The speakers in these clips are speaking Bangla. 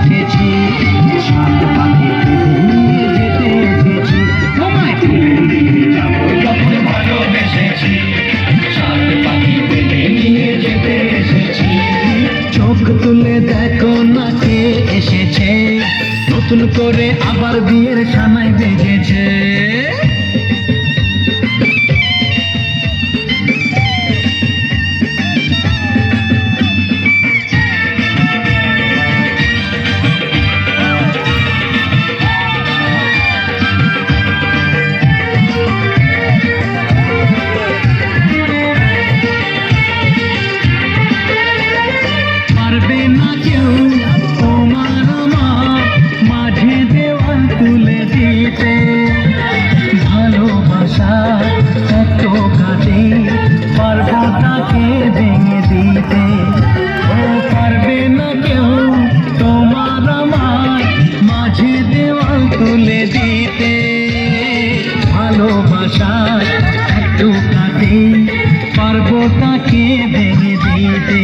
এসেছি, সাত পাখি নিয়ে যেতে এসেছি, তোমায় ফিরে নিয়ে যাবো যখন ভালোবেসেছি, সাত পাখি নিয়ে যেতে এসেছি। চোখ তুলে দেখো না কে এসেছে, নতুন করে আবার বিয়ের সানাই বেজেছে। পারবে না কেউ তোমার আমার মাঝে দেওয়াল তুলে দিতে, ভালোবাসা এত কাটে পারবো তাকে ভেঙে দিতে। ও পারবে না কেউ তোমার আমার মাঝে দেওয়াল তুলে দিতে, ভালোবাসা এত কাটে পারবো তাকে ভেঙে দিতে।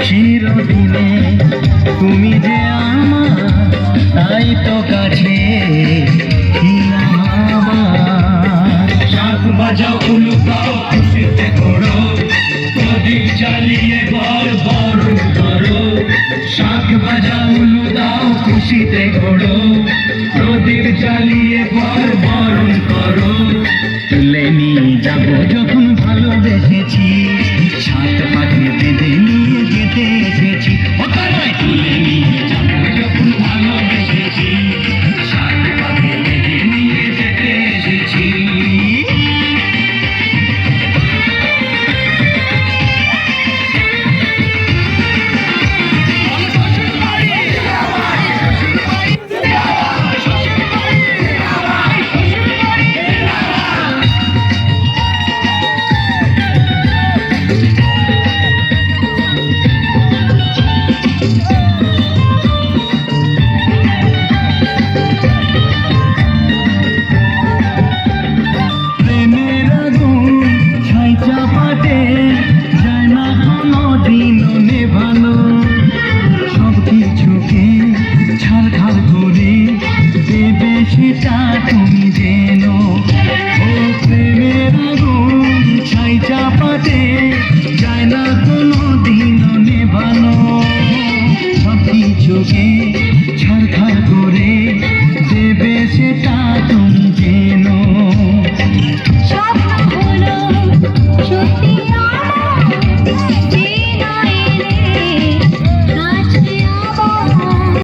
চিরদিনে তুমি যে আমার, তাই তো কাছে শাঁখ বাজাও উলু গাও খুশিতে করো, প্রদীপ জ্বালিয়ে ঘর বরণ করো। শাঁখ বাজাও উলু দাও খুশিতে করো, প্রদীপ জ্বালিয়ে